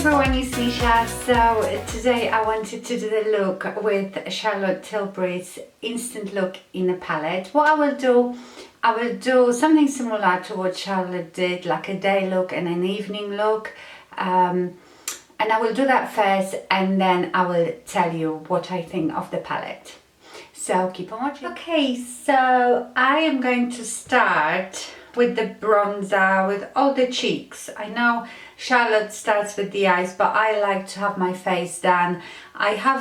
everyone, it's Nisha. So today I wanted to do the look with Charlotte Tilbury's Instant look in a palette. What I will do something similar to what Charlotte did, like a day look and an evening look. And I will do that first and then I will tell you what I think of the palette. So keep on watching. Okay, so I am going to start with the bronzer, with all the cheeks. I know Charlotte starts with the eyes, but I like to have my face done. I'm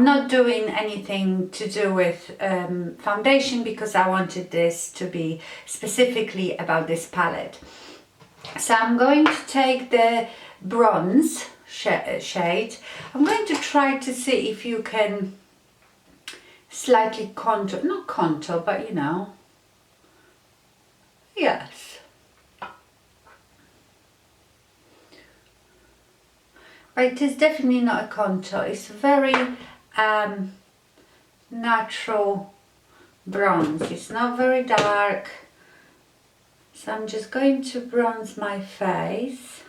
not doing anything to do with foundation because I wanted this to be specifically about this palette. So I'm going to take the bronze shade. I'm going to try to see if you can slightly contour, not contour, but you know, yes. But it is definitely not a contour. It's very natural bronze. It's not very dark. So I'm just going to bronze my face.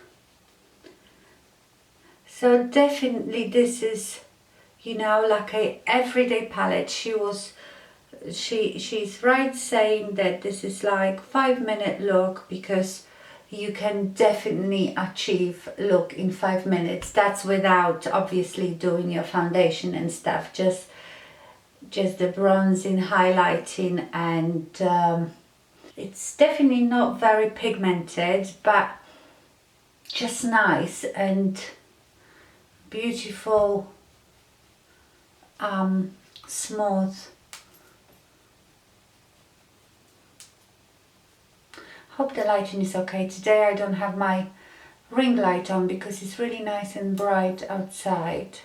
So definitely this is, you know, like a everyday palette. She's right saying that this is like 5-minute look because you can definitely achieve look in 5 minutes. That's without obviously doing your foundation and stuff, just the bronzing, highlighting, and it's definitely not very pigmented, but just nice and beautiful, smooth. Hope the lighting is okay. Today I don't have my ring light on because it's really nice and bright outside.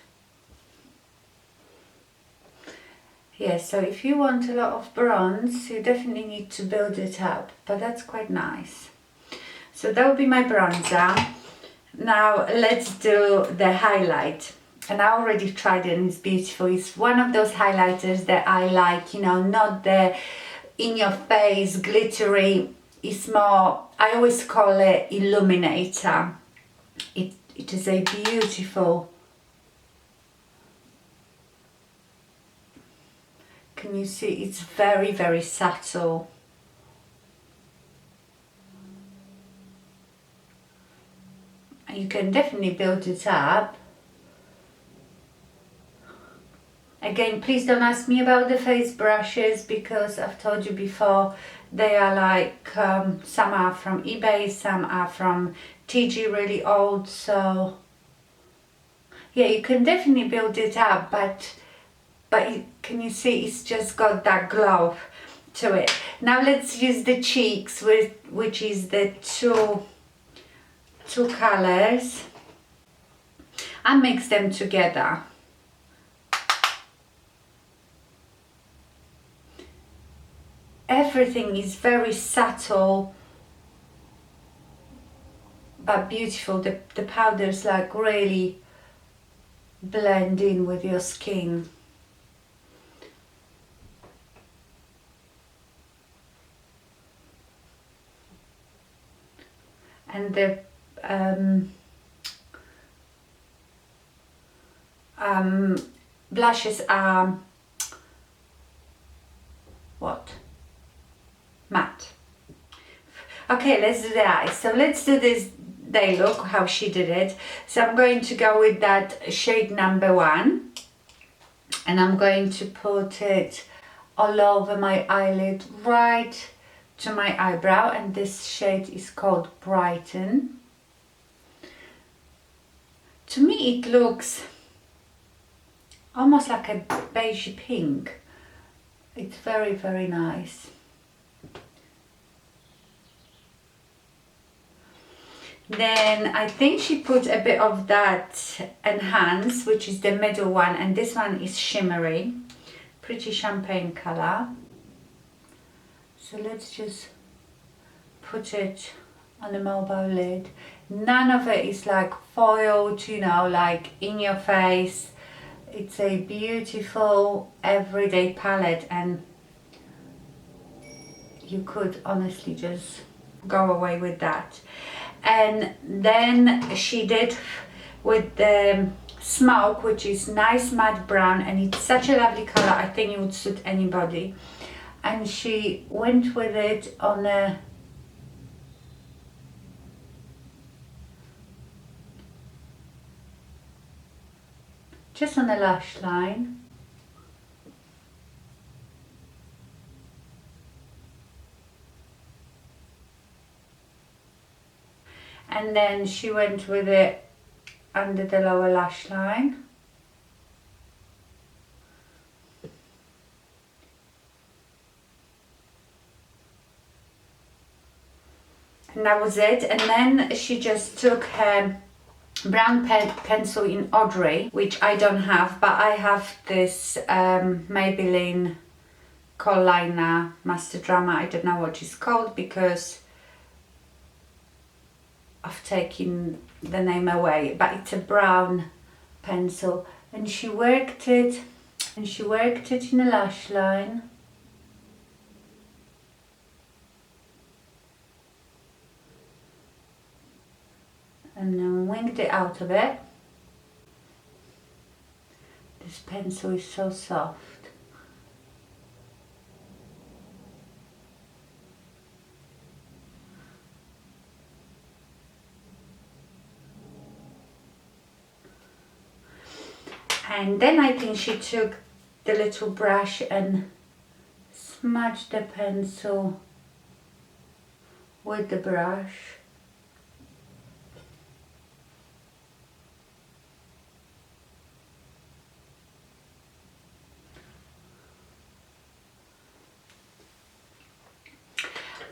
Yeah, so if you want a lot of bronze, you definitely need to build it up, but that's quite nice. So that would be my bronzer. Now let's do the highlight. And I already tried it and it's beautiful. It's one of those highlighters that I like, you know, not the in your face glittery. It's more, I always call it illuminator. It is a beautiful, can you see, it's very, very subtle. And you can definitely build it up. Again, please don't ask me about the face brushes because I've told you before, they are like, some are from eBay, some are from TG, really old, so yeah, you can definitely build it up, but can you see it's just got that glow to it. Now let's use the cheeks, which is the two colors, and mix them together. Everything is very subtle but beautiful. The powders like really blend in with your skin. And the blushes are what? Matte. Okay, let's do the eyes. So let's do this day look, how she did it. So I'm going to go with that shade number 1 and I'm going to put it all over my eyelid, right to my eyebrow, and this shade is called Brighten. To me it looks almost like a beige pink. It's very, very nice. Then I think she put a bit of that Enhance, which is the middle one, and this one is shimmery, pretty champagne color. So let's just put it on the mobile lid. None of it is like foiled, you know, like in your face. It's a beautiful everyday palette and you could honestly just go away with that. and then she did with the smoke, which is nice matte brown, and it's such a lovely color. I think it would suit anybody. And she went with it on a just on the lash line. And then she went with it under the lower lash line. And that was it. And then she just took her brown pencil in Audrey, which I don't have, but I have this Maybelline Kohl liner Master Drama. I don't know what it's called because I've taken the name away, but it's a brown pencil, and she worked it in the lash line. And then winged it out of it. This pencil is so soft. And then I think she took the little brush and smudged the pencil with the brush.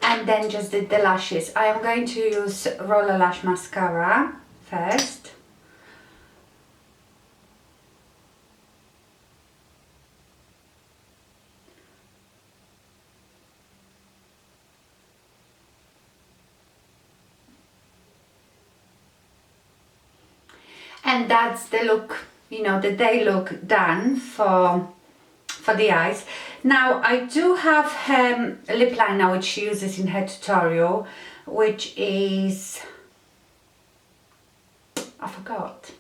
And then just did the lashes. I am going to use Roller Lash Mascara first. And that's the look, you know, the day look done for the eyes. Now I do have her lip liner which she uses in her tutorial, which is, I forgot.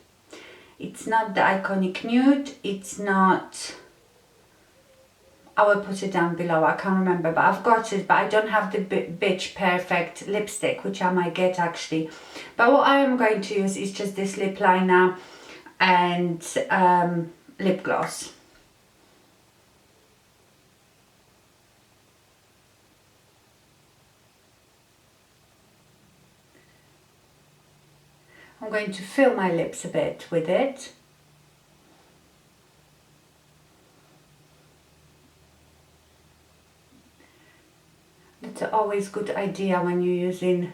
It's not the Iconic Nude, it's not, I will put it down below, I can't remember, but I've got it, but I don't have the Bitch Perfect lipstick, which I might get actually. But what I am going to use is just this lip liner and lip gloss. I'm going to fill my lips a bit with it. It's always a good idea when you're using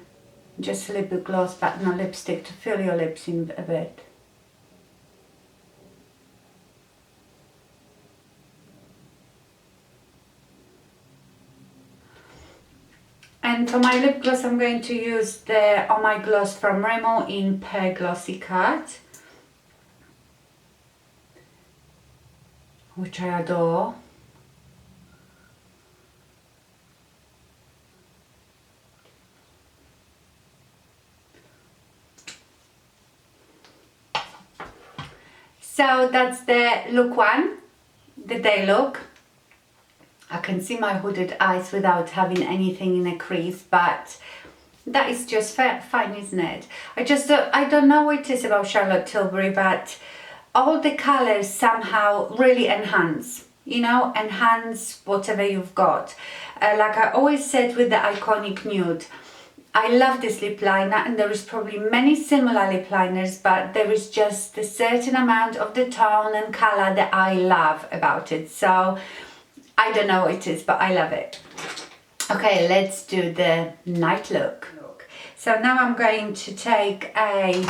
just lip gloss but no lipstick to fill your lips in a bit. And for my lip gloss I'm going to use the Oh My Gloss from Rimmel in Purr Glossy Cut, which I adore. So that's the look one, the day look. I can see my hooded eyes without having anything in a crease, but that is just fine, isn't it? I don't know what it is about Charlotte Tilbury, but all the colors somehow really enhance, you know, enhance whatever you've got. Like I always said with the Iconic Nude, I love this lip liner, and there is probably many similar lip liners, but there is just a certain amount of the tone and color that I love about it. So I don't know what it is, but I love it. Okay, let's do the night look. So now I'm going to take a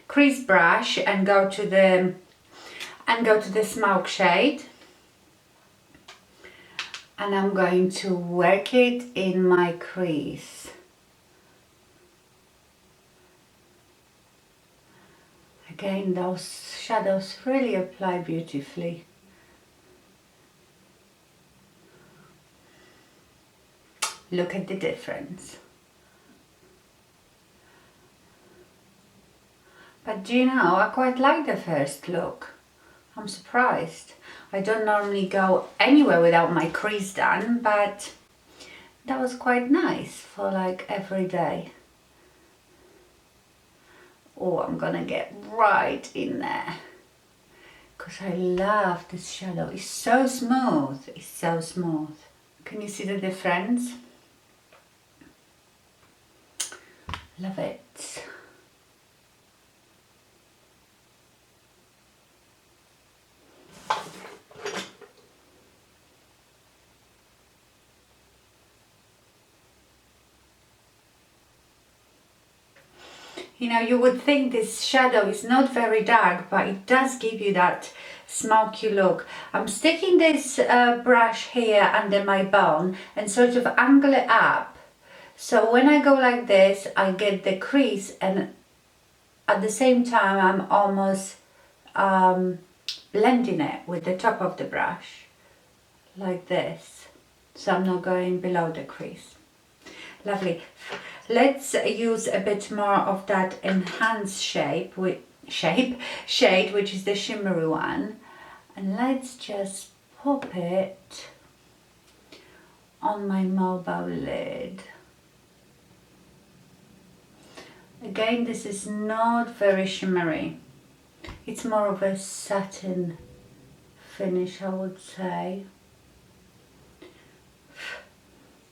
crease brush and go to the smoke shade, and I'm going to work it in my crease. Again, those shadows really apply beautifully. Look at the difference. But do you know, I quite like the first look. I'm surprised. I don't normally go anywhere without my crease done, but that was quite nice for like every day. Oh, I'm gonna get right in there because I love this shadow. It's so smooth. It's so smooth. Can you see the difference? Love it. You know, you would think this shadow is not very dark, but it does give you that smoky look. I'm sticking this brush here under my bone and sort of angle it up. So when I go like this, I get the crease, and at the same time, I'm almost blending it with the top of the brush, like this. So I'm not going below the crease. Lovely. Let's use a bit more of that enhanced shade, which is the shimmery one, and let's just pop it on my mobile lid. Again, this is not very shimmery. It's more of a satin finish, I would say.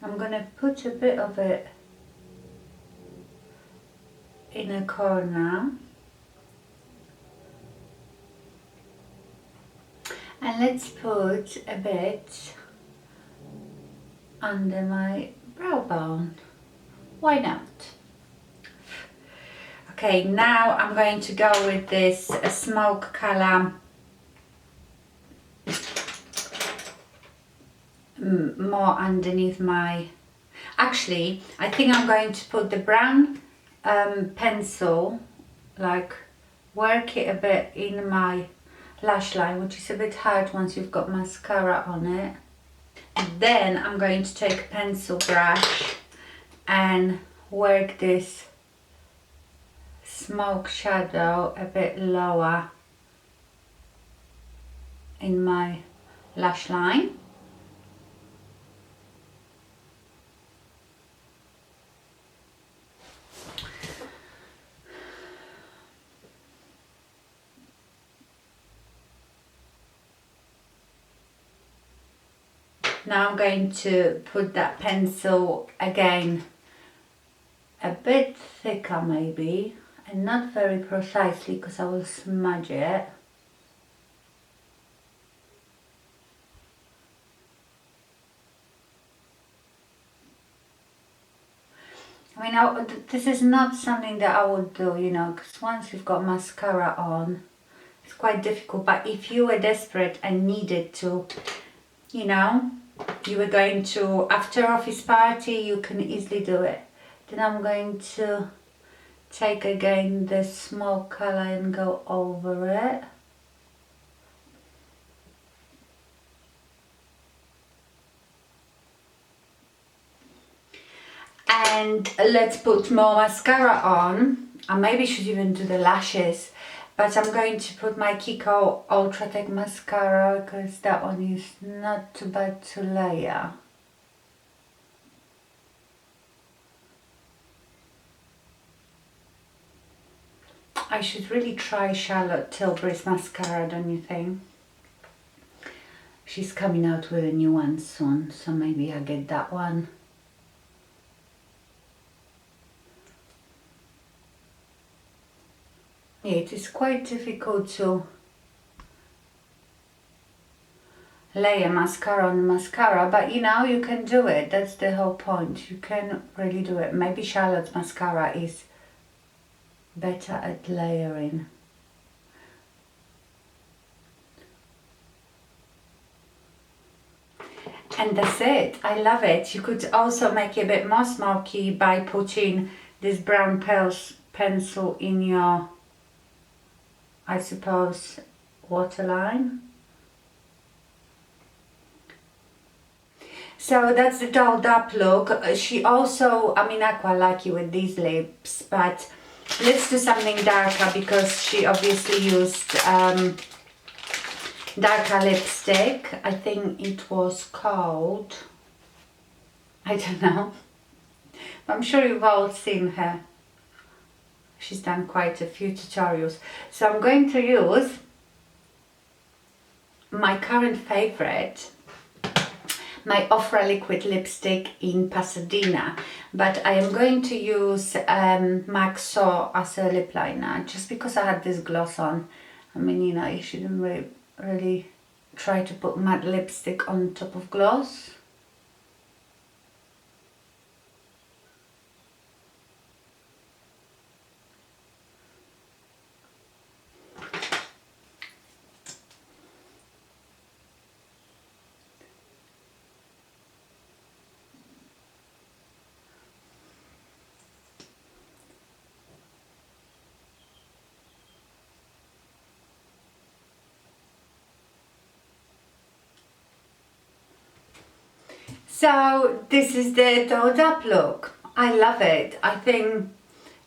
I'm gonna put a bit of it in a corner, and let's put a bit under my brow bone. Why not? Okay, now I'm going to go with this smoke color, more underneath my... Actually, I think I'm going to put the brown pencil, like work it a bit in my lash line, which is a bit hard once you've got mascara on it. Then I'm going to take a pencil brush and work this smoke shadow a bit lower in my lash line. Now I'm going to put that pencil again a bit thicker maybe, and not very precisely because I will smudge it. I mean, this is not something that I would do, you know, because once you've got mascara on, it's quite difficult. But if you were desperate and needed to, you know, you were going to after office party, you can easily do it. Then I'm going to take again the smoke color and go over it. And let's put more mascara on. I maybe should even do the lashes, but I'm going to put my Kiko Ultra Thick Mascara because that one is not too bad to layer. I should really try Charlotte Tilbury's mascara, don't you think? She's coming out with a new one soon, so maybe I'll get that one. Yeah, it is quite difficult to layer mascara on mascara, but you know, you can do it. That's the whole point. You can really do it. Maybe Charlotte's mascara is better at layering. And that's it. I love it. You could also make it a bit more smoky by putting this brown pencil in your, I suppose, waterline. So that's the dolled up look. She also, I mean, I quite like it with these lips, but let's do something darker because she obviously used darker lipstick. I think it was called, I don't know, I'm sure you've all seen her. She's done quite a few tutorials. So I'm going to use my current favorite, my Ofra liquid lipstick in Pasadena, but I am going to use Soar as a lip liner just because I had this gloss on. I mean, you know, you shouldn't really try to put matte lipstick on top of gloss. So this is the dolled up look. I love it. I think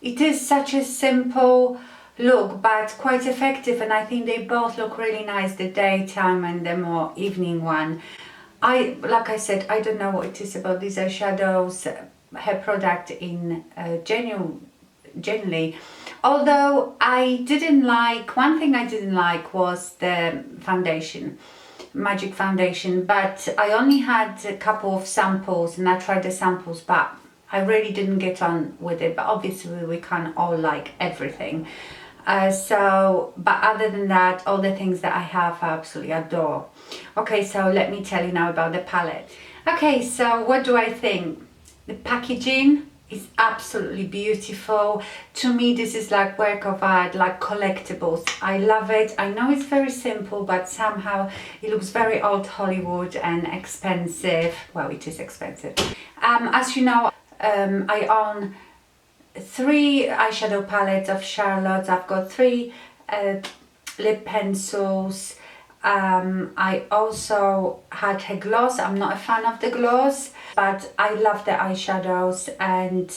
it is such a simple look but quite effective, and I think they both look really nice, the daytime and the more evening one. Like I said, I don't know what it is about these eyeshadows, her product in generally. Although one thing I didn't like was the foundation. Magic foundation, but I only had a couple of samples and I tried the samples, but I really didn't get on with it. But obviously we can't all like everything, but other than that, all the things that I have I absolutely adore. Okay, so let me tell you now about the palette. Okay, so what do I think? The packaging is absolutely beautiful. To me, this is like work of art, like collectibles. I love it. I know it's very simple, but somehow it looks very old Hollywood and expensive. Well, it is expensive. As you know, I own 3 eyeshadow palettes of Chaelotte. I've got 3 lip pencils. I also had her gloss. I'm not a fan of the gloss, but I love the eyeshadows, and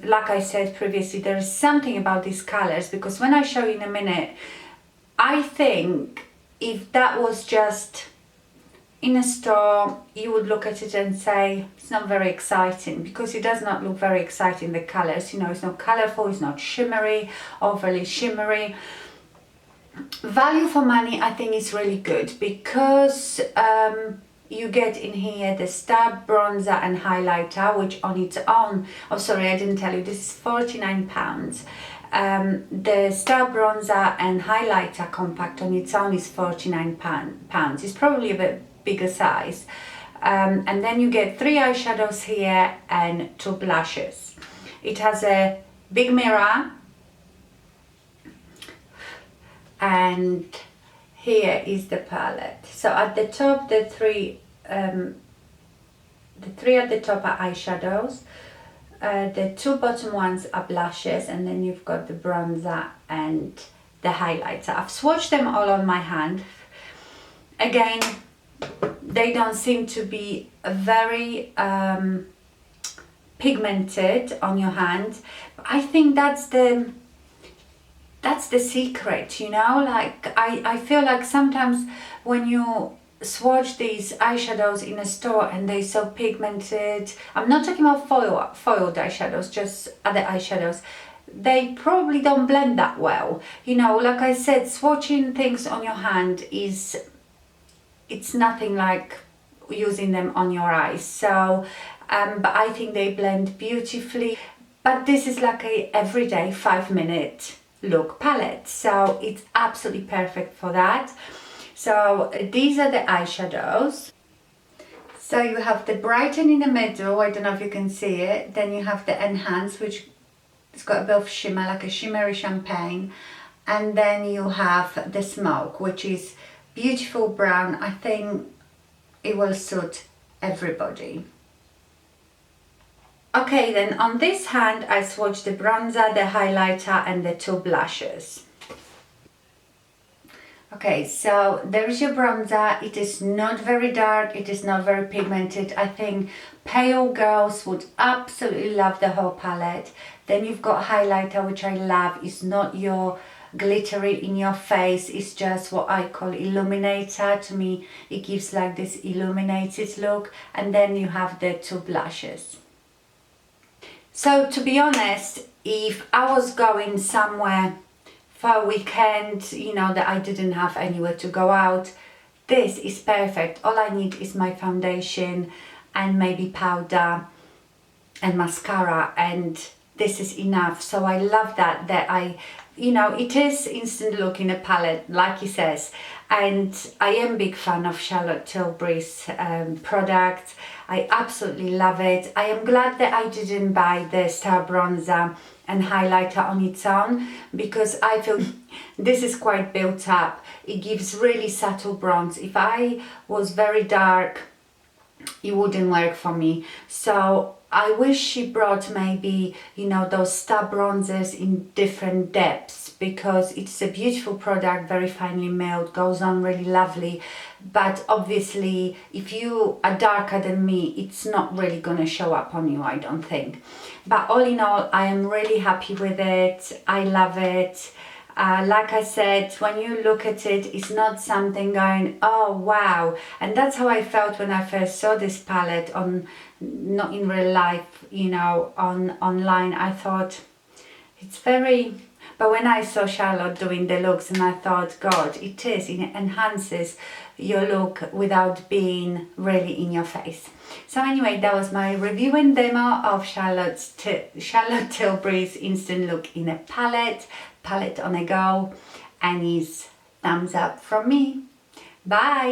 like I said previously, there is something about these colors, because when I show you in a minute, I think if that was just in a store, you would look at it and say it's not very exciting, because it does not look very exciting, the colors, you know, it's not colorful, it's not shimmery, overly shimmery. Value for money, I think is really good, because you get in here the star bronzer and highlighter, which on its own, oh sorry, I didn't tell you, this is £49. The star bronzer and highlighter compact on its own is £49. It's probably a bit bigger size. And then you get 3 eyeshadows here and 2 blushes. It has a big mirror, and here is the palette. So at the top, the three at the top are eyeshadows, the 2 bottom ones are blushes, and then you've got the bronzer and the highlighter. I've swatched them all on my hand. Again, they don't seem to be very pigmented on your hand. I think that's the secret, you know. Like I feel like sometimes when you swatch these eyeshadows in a store and they're so pigmented, I'm not talking about foiled eyeshadows, just other eyeshadows, they probably don't blend that well, you know. Like I said, swatching things on your hand it's nothing like using them on your eyes. So but I think they blend beautifully. But this is like a everyday 5-minute look palette, so it's absolutely perfect for that. So these are the eyeshadows. So you have the brighten in the middle, I don't know if you can see it, then you have the enhance, which it's got a bit of shimmer, like a shimmery champagne, and then you have the smoke, which is beautiful brown. I think it will suit everybody. Okay, then on this hand I swatched the bronzer, the highlighter and the 2 blushes. Okay, so there is your bronzer. It is not very dark, it is not very pigmented. I think pale girls would absolutely love the whole palette. Then you've got highlighter, which I love. It's not your glittery in your face, it's just what I call illuminator. To me, it gives like this illuminated look. And then you have the 2 blushes. So to be honest, if I was going somewhere for a weekend, you know, that I didn't have anywhere to go out, this is perfect. All I need is my foundation and maybe powder and mascara, and this is enough. So I love that you know, it is instant look in a palette, like it says, and I am a big fan of Charlotte Tilbury's product. I absolutely love it. I am glad that I didn't buy the Star Bronzer and highlighter on its own, because I feel this is quite built up. It gives really subtle bronze. If I was very dark, it wouldn't work for me. So I wish she brought maybe, you know, those star bronzers in different depths, because it's a beautiful product, very finely milled, goes on really lovely. But obviously, if you are darker than me, it's not really gonna show up on you, I don't think. But all in all, I am really happy with it. I love it. Like I said, when you look at it, it's not something going, oh wow. And that's how I felt when I first saw this palette on, not in real life, you know, online. I thought it's very, but when I saw Charlotte doing the looks, and I thought, God, it enhances your look without being really in your face. So anyway, that was my review and demo of Charlotte Tilbury's Instant Look in a palette on a go, and is thumbs up from me. Bye.